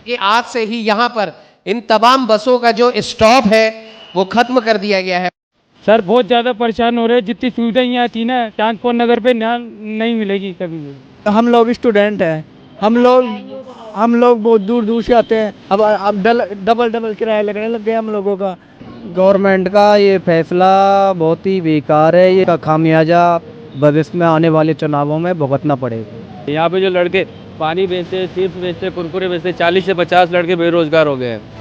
क्योंकि आज से ही यहाँ पर इन तमाम बसों का जो स्टॉप है वो खत्म कर दिया गया है। सर बहुत ज़्यादा परेशान हो रहे हैं, जितनी सुविधाएं यहाँ थी ना ट्रांसपोर्ट नगर पे यहाँ नहीं मिलेगी कभी भी। हम लोग स्टूडेंट हैं, हम लोग बहुत दूर दूर से आते हैं। अब डबल किराया लगने लग गया हम लोगों का। गवर्नमेंट का ये फैसला बहुत ही बेकार है, ये खामियाजा भविष्य में आने वाले चुनावों में भुगतना पड़ेगा। यहाँ पे जो लड़के पानी बेचते, चिप्स बेचते, कुरकुरे बेचते, 40 से 50 लड़के बेरोजगार हो गए हैं।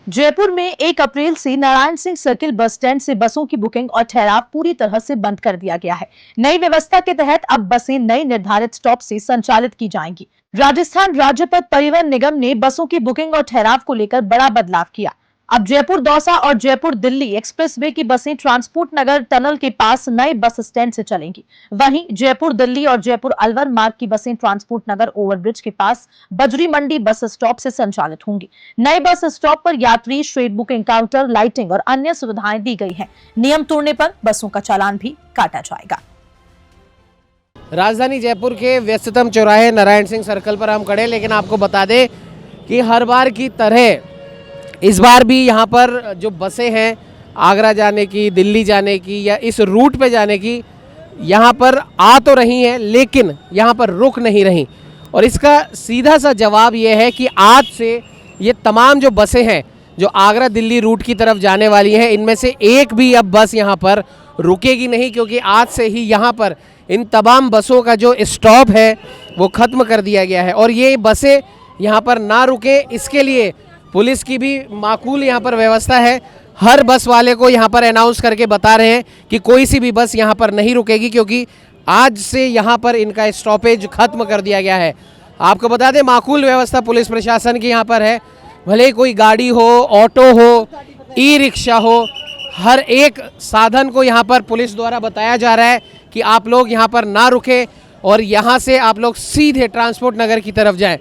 जयपुर में 1 अप्रैल से Narayan Singh circle bus stand से बसों की बुकिंग और ठहराव पूरी तरह से बंद कर दिया गया है। नई व्यवस्था के तहत अब बसें नए निर्धारित स्टॉप से संचालित की जाएंगी। राजस्थान राज्य पथ परिवहन निगम ने बसों की बुकिंग और ठहराव को लेकर बड़ा बदलाव किया। अब जयपुर दौसा और जयपुर दिल्ली एक्सप्रेसवे की बसें ट्रांसपोर्ट नगर टनल के पास नए बस स्टैंड से चलेंगी। वहीं जयपुर दिल्ली और जयपुर अलवर मार्ग की बसें ट्रांसपोर्ट नगर ओवरब्रिज के पास बजरी मंडी बस स्टॉप से संचालित होंगी। नए बस स्टॉप पर यात्री श्रेड बुकिंग काउंटर, लाइटिंग और अन्य सुविधाएं दी गई हैं। नियम तोड़ने पर बसों का चालान भी काटा जाएगा। राजधानी जयपुर के व्यस्ततम चौराहे नारायण सिंह सर्कल पर हम खड़े, लेकिन आपको बता दें कि हर बार की तरह इस बार भी यहाँ पर जो बसें हैं आगरा जाने की, दिल्ली जाने की या इस रूट पे जाने की, यहाँ पर आ तो रही हैं लेकिन यहाँ पर रुक नहीं रही। और इसका सीधा सा जवाब ये है कि आज से ये तमाम जो बसें हैं जो आगरा दिल्ली रूट की तरफ जाने वाली हैं, इनमें से एक भी अब बस यहाँ पर रुकेगी नहीं, क्योंकि आज से ही यहाँ पर इन तमाम बसों का जो स्टॉप है वो ख़त्म कर दिया गया है। और ये बसें यहाँ पर ना रुके, इसके लिए पुलिस की भी माकूल यहाँ पर व्यवस्था है। हर बस वाले को यहाँ पर अनाउंस करके बता रहे हैं कि कोई सी भी बस यहाँ पर नहीं रुकेगी, क्योंकि आज से यहाँ पर इनका स्टॉपेज खत्म कर दिया गया है। आपको बता दें माकूल व्यवस्था पुलिस प्रशासन की यहाँ पर है। भले ही कोई गाड़ी हो, ऑटो हो, ई रिक्शा हो, हर एक साधन को यहाँ पर पुलिस द्वारा बताया जा रहा है कि आप लोग यहाँ पर ना रुके और यहाँ से आप लोग सीधे ट्रांसपोर्ट नगर की तरफ जाएं।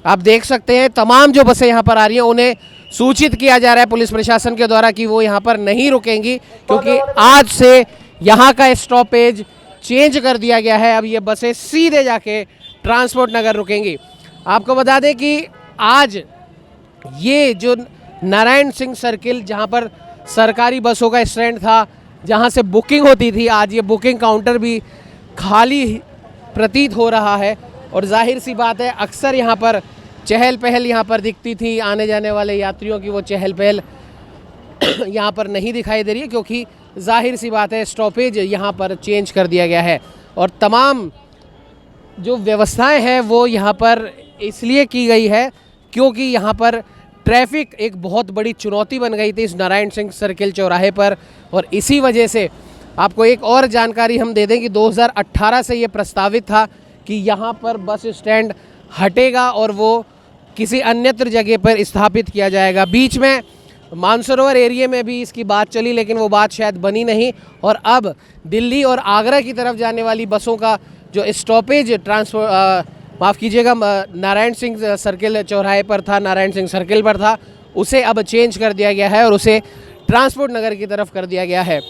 आप देख सकते हैं तमाम जो बसें यहाँ पर आ रही हैं उन्हें सूचित किया जा रहा है पुलिस प्रशासन के द्वारा कि वो यहाँ पर नहीं रुकेंगी, क्योंकि आज से यहाँ का स्टॉपेज चेंज कर दिया गया है। अब ये बसें सीधे जाके ट्रांसपोर्ट नगर रुकेंगी। आपको बता दें कि आज ये जो नारायण सिंह सर्किल जहाँ पर सरकारी बसों का स्टैंड था, जहाँ से बुकिंग होती थी, आज ये बुकिंग काउंटर भी खाली प्रतीत हो रहा है। और जाहिर सी बात है अक्सर यहाँ पर चहल पहल यहाँ पर दिखती थी, आने जाने वाले यात्रियों की वो चहल पहल यहाँ पर नहीं दिखाई दे रही है, क्योंकि जाहिर सी बात है स्टॉपेज यहाँ पर चेंज कर दिया गया है। और तमाम जो व्यवस्थाएं हैं वो यहाँ पर इसलिए की गई है क्योंकि यहाँ पर ट्रैफिक एक बहुत बड़ी चुनौती बन गई थी इस नारायण सिंह सर्किल चौराहे पर। और इसी वजह से आपको एक और जानकारी हम दे दें कि 2018 से ये प्रस्तावित था कि यहाँ पर बस स्टैंड हटेगा और वो किसी अन्यत्र जगह पर स्थापित किया जाएगा। बीच में मानसरोवर एरिया में भी इसकी बात चली, लेकिन वो बात शायद बनी नहीं। और अब दिल्ली और आगरा की तरफ जाने वाली बसों का जो स्टॉपेज माफ़ कीजिएगा नारायण सिंह सर्किल चौराहे पर था, नारायण सिंह सर्किल पर था, उसे अब चेंज कर दिया गया है और उसे ट्रांसपोर्ट नगर की तरफ कर दिया गया है।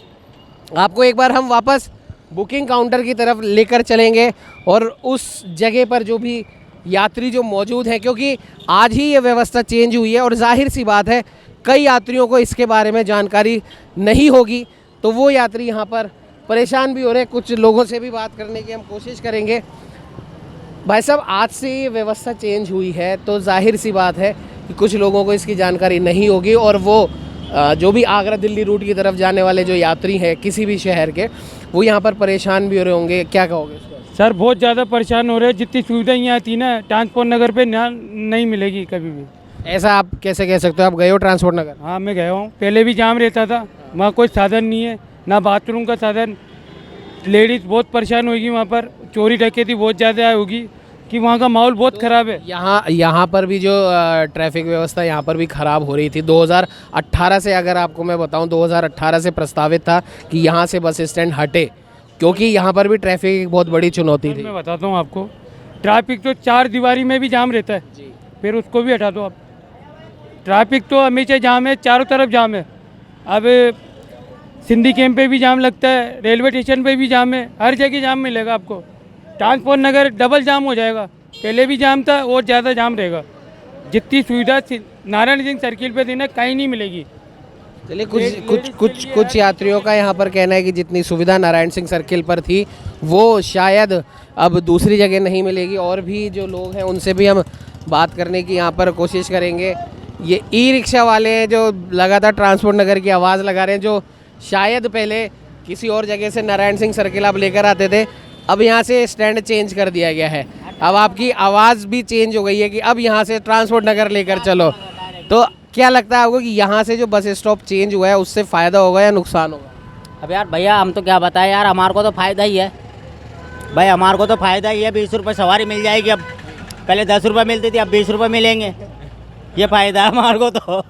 आपको एक बार हम वापस बुकिंग काउंटर की तरफ लेकर चलेंगे और उस जगह पर जो भी यात्री जो मौजूद हैं, क्योंकि आज ही ये व्यवस्था चेंज हुई है और जाहिर सी बात है कई यात्रियों को इसके बारे में जानकारी नहीं होगी, तो वो यात्री यहाँ पर परेशान भी हो रहे हैं। कुछ लोगों से भी बात करने की हम कोशिश करेंगे। भाई साहब, आज से ये व्यवस्था चेंज हुई है तो जाहिर सी बात है कि कुछ लोगों को इसकी जानकारी नहीं होगी और वो जो भी आगरा दिल्ली रूट की तरफ जाने वाले जो यात्री हैं किसी भी शहर के, वो यहाँ पर परेशान भी हो रहे होंगे। क्या कहोगे इस पर? सर बहुत ज़्यादा परेशान हो रहे हैं, जितनी सुविधाएं यहाँ थी ना ट्रांसपोर्ट नगर पे यहाँ नहीं मिलेगी कभी भी। ऐसा आप कैसे कह सकते हो? आप गए हो ट्रांसपोर्ट नगर? हाँ मैं गया हूँ, पहले भी जाम रहता था, वहाँ कोई साधन नहीं है, ना बाथरूम का साधन। लेडीज़ बहुत परेशान होगी, वहाँ पर चोरी डकैती बहुत ज़्यादा होगी कि वहाँ का माहौल बहुत ख़राब है। यहाँ पर भी जो ट्रैफिक व्यवस्था यहाँ पर भी ख़राब हो रही थी 2018 से। अगर आपको मैं बताऊँ 2018 से प्रस्तावित था कि यहाँ से बस स्टैंड हटे, क्योंकि यहाँ पर भी ट्रैफिक एक बहुत बड़ी चुनौती थी। मैं बताता हूँ आपको, ट्रैफिक तो 4 दीवारी में भी जाम रहता है जी, फिर उसको भी हटा दो आप। ट्रैफिक तो हमेशा जाम है, चारों तरफ जाम है। अब सिंधी कैंप पे भी जाम लगता है, रेलवे स्टेशन पे भी जाम है, हर जगह जाम मिलेगा आपको। ट्रांसपोर्ट नगर डबल जाम हो जाएगा। पहले भी जाम था और ज़्यादा जाम रहेगा। जितनी सुविधा नारायण सिंह सर्किल पे थी ना, कहीं नहीं मिलेगी। चलिए, कुछ यात्रियों का यहाँ पर कहना है कि जितनी सुविधा नारायण सिंह सर्किल पर थी वो शायद अब दूसरी जगह नहीं मिलेगी। और भी जो लोग हैं उनसे भी हम बात करने की यहाँ पर कोशिश करेंगे। ये ई रिक्शा वाले हैं जो लगातार ट्रांसपोर्ट नगर की आवाज़ लगा रहे हैं, जो शायद पहले किसी और जगह से नारायण सिंह सर्किल आप लेकर आते थे, अब यहाँ से स्टैंड चेंज कर दिया गया है। अब आपकी आवाज़ भी चेंज हो गई है कि अब यहाँ से ट्रांसपोर्ट नगर लेकर चलो। तो क्या लगता है आपको कि यहाँ से जो बस स्टॉप चेंज हुआ है उससे फ़ायदा होगा या नुकसान होगा? अब यार भैया हम तो क्या बताएं यार, हमारे को तो फ़ायदा ही है भाई, हमारे को तो फ़ायदा ही है। 20 रुपये सवारी मिल जाएगी, अब पहले 10 रुपये मिलती थी, अब 20 रुपये मिलेंगे, ये फ़ायदा है हमारे को तो।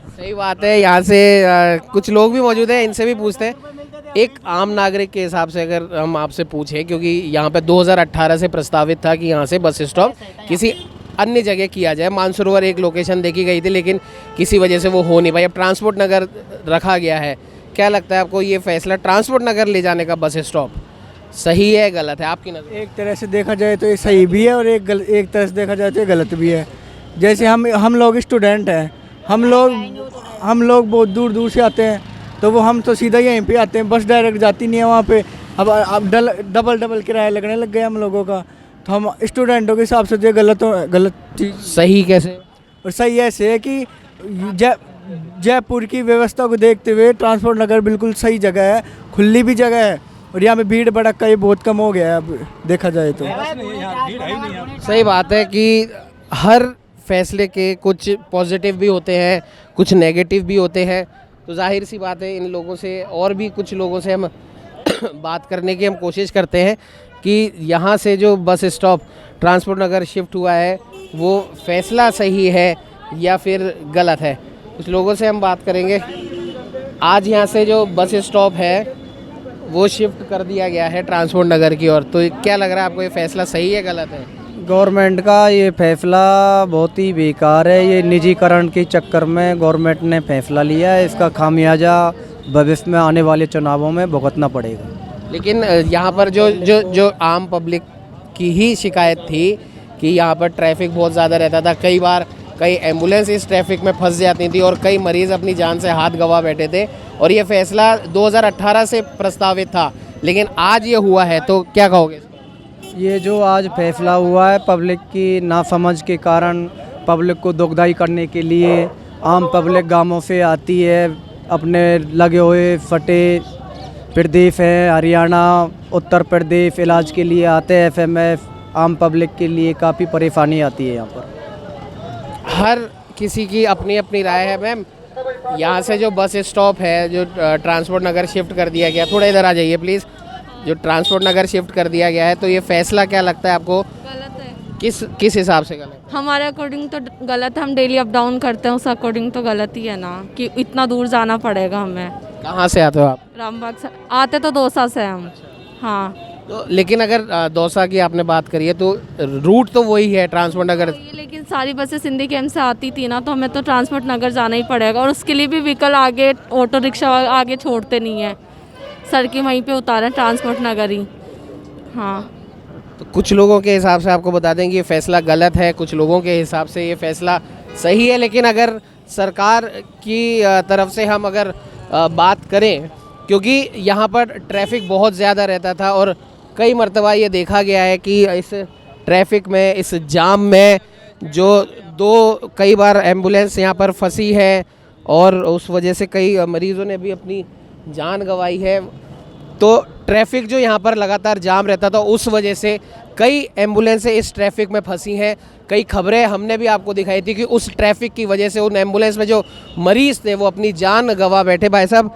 सही बात है। यहाँ से कुछ लोग भी मौजूद हैं, इनसे भी पूछते हैं। एक आम नागरिक के हिसाब से अगर हम आपसे पूछें, क्योंकि यहाँ पे 2018 से प्रस्तावित था कि यहाँ से बस स्टॉप किसी अन्य जगह किया जाए, मानसरोवर एक लोकेशन देखी गई थी लेकिन किसी वजह से वो हो नहीं पाई, अब ट्रांसपोर्ट नगर रखा गया है। क्या लगता है आपको ये फैसला ट्रांसपोर्ट नगर ले जाने का बस स्टॉप सही है गलत है आपकी नज़र? एक तरह से देखा जाए तो ये सही भी है और एक तरह से देखा जाए तो ये गलत भी है। जैसे हम लोग स्टूडेंट हैं, हम लोग बहुत दूर दूर से आते हैं, तो वो हम तो सीधा यहीं पे आते हैं, बस डायरेक्ट जाती नहीं है वहाँ पे। अब डबल किराया लगने लग गया हम लोगों का, तो हम स्टूडेंटों के हिसाब से तो ये गलत चीज़। सही कैसे? और सही ऐसे है कि जयपुर की व्यवस्था को देखते हुए ट्रांसपोर्ट नगर बिल्कुल सही जगह है, खुली भी जगह है, और यहाँ पे भीड़ भड़का ये बहुत कम हो गया है अब देखा जाए तो। सही बात है कि हर फैसले के कुछ पॉजिटिव भी होते हैं, कुछ नेगेटिव भी होते हैं। तो जाहिर सी बात है इन लोगों से और भी कुछ लोगों से हम बात करने की हम कोशिश करते हैं कि यहाँ से जो बस स्टॉप ट्रांसपोर्ट नगर शिफ्ट हुआ है वो फैसला सही है या फिर गलत है। कुछ लोगों से हम बात करेंगे। आज यहाँ से जो बस स्टॉप है वो शिफ्ट कर दिया गया है ट्रांसपोर्ट नगर की ओर, तो क्या लग रहा है आपको, ये फैसला सही है गलत है? गवर्नमेंट का ये फैसला बहुत ही बेकार है। ये निजीकरण के चक्कर में गवर्नमेंट ने फैसला लिया है, इसका खामियाजा भविष्य में आने वाले चुनावों में भुगतना पड़ेगा। लेकिन यहाँ पर जो आम पब्लिक की ही शिकायत थी कि यहाँ पर ट्रैफिक बहुत ज़्यादा रहता था, कई बार कई एम्बुलेंस इस ट्रैफिक में फंस जाती थी और कई मरीज़ अपनी जान से हाथ गंवा बैठे थे, और ये फैसला 2018 से प्रस्तावित था लेकिन आज ये हुआ है, तो क्या कहोगे? ये जो आज फैसला हुआ है पब्लिक की नासमझ के कारण, पब्लिक को दुखदाई करने के लिए, आम पब्लिक गांवों से आती है, अपने लगे हुए फटे प्रदेश है, हरियाणा, उत्तर प्रदेश इलाज के लिए आते हैं FMF, आम पब्लिक के लिए काफ़ी परेशानी आती है यहाँ पर। हर किसी की अपनी अपनी राय है। मैम, यहाँ से जो बस स्टॉप है जो ट्रांसपोर्ट नगर शिफ्ट कर दिया गया, थोड़ा इधर आ जाइए प्लीज़, जो ट्रांसपोर्ट नगर शिफ्ट कर दिया गया है, तो ये फैसला क्या लगता है आपको? गलत है। किस हिसाब से गलत? हमारे अकॉर्डिंग तो गलत है, हम डेली अप डाउन करते हैं, उस अकॉर्डिंग तो गलत ही है ना कि इतना दूर जाना पड़ेगा हमें। कहाँ से आते हो आप? रामबाग से आते तो दौसा से हम। हाँ, तो लेकिन अगर दौसा की आपने बात करी है तो रूट तो वही है ट्रांसपोर्ट नगर। लेकिन सारी बसें सिंधी कैंप से आती थी ना, तो हमें तो ट्रांसपोर्ट नगर जाना ही पड़ेगा, और उसके लिए भी व्हीकल आगे, ऑटो रिक्शा आगे छोड़ते नहीं है, सर की वहीं पे उतारें ट्रांसपोर्ट नगर ही। हाँ, तो कुछ लोगों के हिसाब से आपको बता दें कि ये फैसला गलत है, कुछ लोगों के हिसाब से ये फैसला सही है। लेकिन अगर सरकार की तरफ से हम अगर बात करें, क्योंकि यहाँ पर ट्रैफिक बहुत ज़्यादा रहता था और कई मरतबा ये देखा गया है कि इस ट्रैफिक में, इस जाम में जो कई बार एम्बुलेंस यहाँ पर फंसी है और उस वजह से कई मरीज़ों ने भी अपनी जान गंवाई है। तो ट्रैफिक जो यहाँ पर लगातार जाम रहता था, उस वजह से कई एम्बुलेंसें इस ट्रैफिक में फंसी हैं। कई खबरें हमने भी आपको दिखाई थी कि उस ट्रैफिक की वजह से उन एम्बुलेंस में जो मरीज़ थे वो अपनी जान गंवा बैठे। भाई साहब,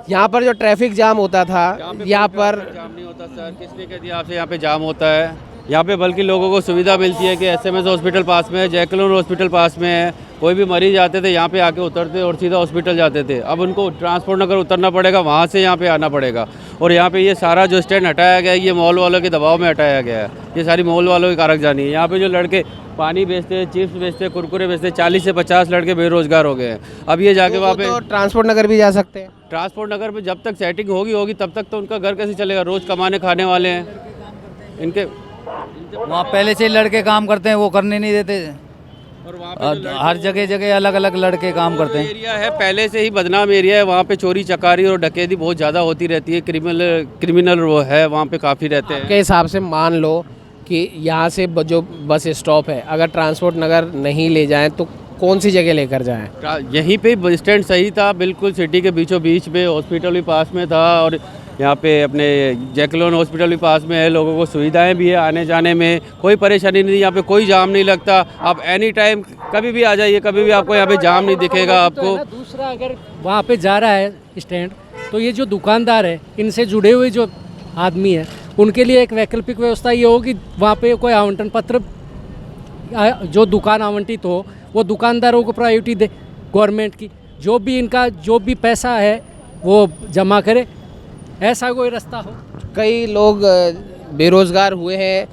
यहाँ पर जो ट्रैफिक जाम होता था, यहाँ पर जाम नहीं होता सर, किसने कह दिया आपसे यहाँ पे जाम होता है? यहाँ पे बल्कि लोगों को सुविधा मिलती है कि SMS हॉस्पिटल पास में है, जयकलोन हॉस्पिटल पास में है, कोई भी मरीज आते थे यहाँ पे आके उतरते और सीधा हॉस्पिटल जाते थे। अब उनको ट्रांसपोर्ट नगर उतरना पड़ेगा, वहाँ से यहाँ पे आना पड़ेगा, और यहाँ पे ये सारा जो स्टैंड हटाया गया है ये मॉल वालों के दबाव में हटाया गया है। ये सारी मॉल वालों की कारकजानी है। यहाँ पे जो लड़के पानी बेचते हैं, चिप्स बेचते हैं, कुरकुरे बेचते हैं, 40 से 50 लड़के बेरोजगार हो गए हैं। अब ये जाके वहाँ पे तो ट्रांसपोर्ट नगर भी जा सकते हैं। ट्रांसपोर्ट नगर पे जब तक सेटिंग होगी तब तक तो उनका घर कैसे चलेगा? रोज़ कमाने खाने वाले हैं। इनके वहाँ पहले से लड़के काम करते हैं, वो करने नहीं देते। और वहाँ पे जो हर जगह जगह अलग अलग लड़के काम करते हैं। एरिया है पहले से ही बदनाम एरिया है, वहाँ पे चोरी चकारी और डकैती बहुत ज़्यादा होती रहती है। क्रिमिनल वो है वहाँ पे काफ़ी रहते हैं। के हिसाब से मान लो कि यहाँ से जो बस स्टॉप है, अगर ट्रांसपोर्ट नगर नहीं ले जाएं तो कौन सी जगह लेकर जाएं? यहीं पे बस स्टैंड सही था, बिल्कुल सिटी के बीचों बीच में, हॉस्पिटल भी पास में था और यहाँ पे अपने जैकलोन हॉस्पिटल भी पास में है। लोगों को सुविधाएं भी है, आने जाने में कोई परेशानी नहीं, यहाँ पे कोई जाम नहीं लगता। आप एनी टाइम कभी भी आ जाइए, कभी भी आपको यहाँ पे जाम नहीं दिखेगा आपको। दूसरा, अगर वहाँ पे जा रहा है स्टैंड, तो ये जो दुकानदार है, इनसे जुड़े हुए जो आदमी है, उनके लिए एक वैकल्पिक व्यवस्था ये हो कि वहाँ पे कोई आवंटन पत्र, जो दुकान आवंटित हो वो दुकानदारों को प्रायोरिटी दे गवर्नमेंट की, जो भी पैसा है वो जमा करे, ऐसा कोई रास्ता हो। कई लोग बेरोज़गार हुए हैं,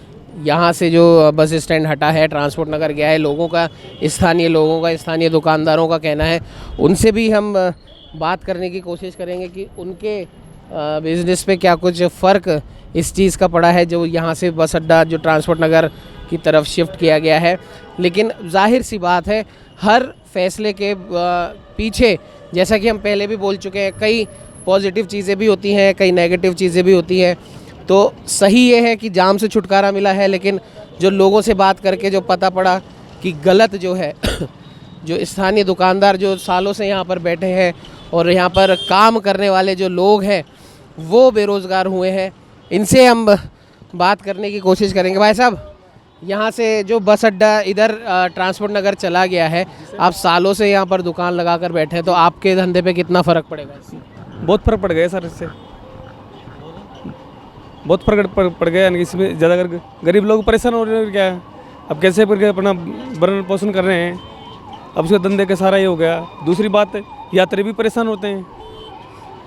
यहाँ से जो बस स्टैंड हटा है, ट्रांसपोर्ट नगर गया है, स्थानीय लोगों का, स्थानीय दुकानदारों का कहना है। उनसे भी हम बात करने की कोशिश करेंगे कि उनके बिज़नेस पे क्या कुछ फ़र्क इस चीज़ का पड़ा है जो यहाँ से बस अड्डा जो ट्रांसपोर्ट नगर की तरफ शिफ्ट किया गया है। लेकिन जाहिर सी बात है, हर फैसले के पीछे, जैसा कि हम पहले भी बोल चुके हैं, कई पॉजिटिव चीज़ें भी होती हैं, कई नेगेटिव चीज़ें भी होती हैं। तो सही ये है कि जाम से छुटकारा मिला है, लेकिन जो लोगों से बात करके जो पता पड़ा कि गलत जो है जो स्थानीय दुकानदार जो सालों से यहाँ पर बैठे हैं और यहाँ पर काम करने वाले जो लोग हैं वो बेरोज़गार हुए हैं, इनसे हम बात करने की कोशिश करेंगे। भाई साहब, यहाँ से जो बस अड्डा इधर ट्रांसपोर्ट नगर चला गया है, आप सालों से यहाँ पर दुकान लगाकर बैठे हैं, तो आपके धंधे पे कितना फ़र्क पड़ेगा इससे? बहुत फ़र्क पड़ गया सर, इससे बहुत फ़र्क पड़ गया। यानी इसमें ज़्यादा गरीब लोग परेशान हो रहे हैं। क्या अब कैसे करके अपना भरण पोषण कर रहे हैं, अब उसके धंधे का सारा ये हो गया। दूसरी बात, यात्री भी परेशान होते हैं।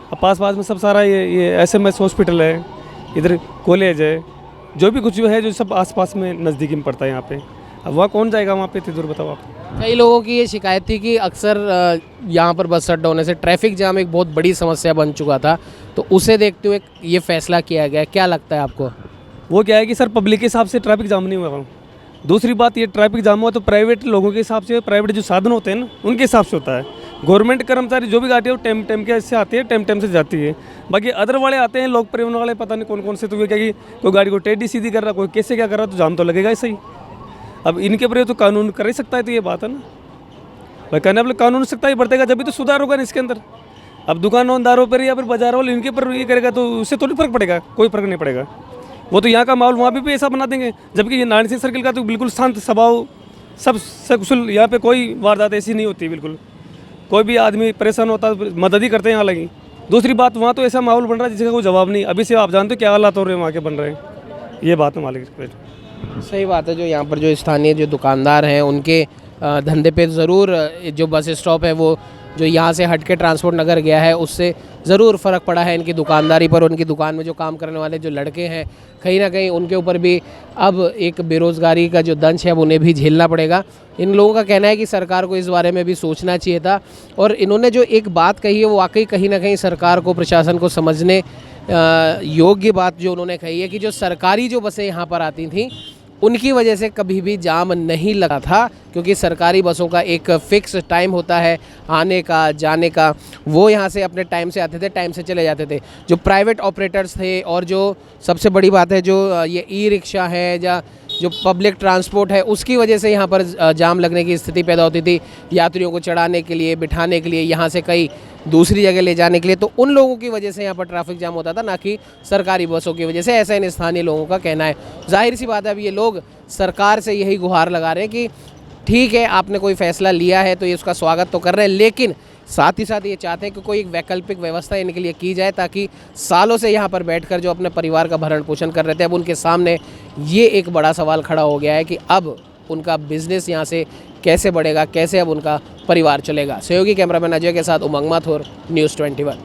अब पास में सब सारा ये SMS हॉस्पिटल है, इधर कॉलेज है, जो भी कुछ है जो सब आसपास में नज़दीकी में पड़ता है यहाँ पे। अब वहाँ कौन जाएगा वहाँ पे इतनी दूर, बताओ आप। कई लोगों की ये शिकायत थी कि अक्सर यहाँ पर बस अड्डा होने से ट्रैफिक जाम एक बहुत बड़ी समस्या बन चुका था, तो उसे देखते हुए ये फैसला किया गया। क्या लगता है आपको? वो क्या है कि सर पब्लिक के हिसाब से ट्रैफिक जाम नहीं हुआ। दूसरी बात, ये ट्रैफिक जाम हुआ तो प्राइवेट लोगों के हिसाब से, प्राइवेट जो साधन होते हैं ना उनके हिसाब से होता है। गवर्नमेंट कर्मचारी जो भी गाड़ी है वो टाइम के से आती है, टाइम से जाती है। बाकी अदर वाले आते हैं, लोग परिवहन वाले, पता नहीं कौन से, तो ये क्या कि कोई गाड़ी को टेढ़ी सीधी कर रहा, कोई कैसे क्या कर रहा, तो जाम तो लगेगा ही सही। अब इनके ऊपर तो कानून कर ही सकता है, तो ये बात है ना भाई, कहने वाले कानून सकता ही बढ़तेगा जब भी तो सुधार होगा ना इसके अंदर। अब दुकानदारों पर या फिर बाजार वाले इनके ऊपर ये करेगा तो उससे थोड़ी फर्क पड़ेगा, कोई फर्क नहीं पड़ेगा। वो तो यहाँ का माहौल वहाँ भी ऐसा बना देंगे, जबकि ये नारायण सिंह सर्किल का तो बिल्कुल शांत स्वभाव, सब सकुशल, यहाँ पे कोई वारदात ऐसी नहीं होती। बिल्कुल कोई भी आदमी परेशान होता है मदद ही करते हैं यहाँ लगी। दूसरी बात, वहाँ तो ऐसा माहौल बन रहा है जिसका कोई जवाब नहीं। अभी से आप जानते हो क्या हालात हो रहे हैं वहाँ के बन रहे हैं, ये बात है मालिक। सही बात है। जो यहाँ पर जो स्थानीय जो दुकानदार हैं उनके धंधे पे ज़रूर जो बस स्टॉप है वो जो यहाँ से हट के ट्रांसपोर्ट नगर गया है उससे ज़रूर फ़र्क पड़ा है इनकी दुकानदारी पर। उनकी दुकान में जो काम करने वाले जो लड़के हैं, कहीं ना कहीं उनके ऊपर भी अब एक बेरोज़गारी का जो दंश है वो उन्हें भी झेलना पड़ेगा। इन लोगों का कहना है कि सरकार को इस बारे में भी सोचना चाहिए था, और इन्होंने जो एक बात कही है वो वाकई कहीं ना कहीं सरकार को, प्रशासन को समझने योग्य बात जो उन्होंने कही है कि जो सरकारी जो बसें यहाँ पर आती थीं उनकी वजह से कभी भी जाम नहीं लगा था, क्योंकि सरकारी बसों का एक फ़िक्स टाइम होता है आने का, जाने का। वो यहाँ से अपने टाइम से आते थे, टाइम से चले जाते थे। जो प्राइवेट ऑपरेटर्स थे और जो सबसे बड़ी बात है जो ये ई-रिक्शा है या जो पब्लिक ट्रांसपोर्ट है, उसकी वजह से यहाँ पर जाम लगने की स्थिति पैदा होती थी। यात्रियों को चढ़ाने के लिए, बिठाने के लिए, यहाँ से कई दूसरी जगह ले जाने के लिए, तो उन लोगों की वजह से यहाँ पर ट्रैफिक जाम होता था, ना कि सरकारी बसों की वजह से, ऐसा इन स्थानीय लोगों का कहना है। जाहिर सी बात है, अब ये लोग सरकार से यही गुहार लगा रहे हैं कि ठीक है, आपने कोई फ़ैसला लिया है तो ये उसका स्वागत तो कर रहे हैं, लेकिन साथ ही साथ ये चाहते हैं कि कोई एक वैकल्पिक व्यवस्था इनके लिए की जाए, ताकि सालों से यहाँ पर बैठकर जो अपने परिवार का भरण पोषण कर रहे थे, अब उनके सामने ये एक बड़ा सवाल खड़ा हो गया है कि अब उनका बिज़नेस यहाँ से कैसे बढ़ेगा, कैसे अब उनका परिवार चलेगा। सहयोगी कैमरामैन अजय के साथ उमंग माथुर, न्यूज़ 21।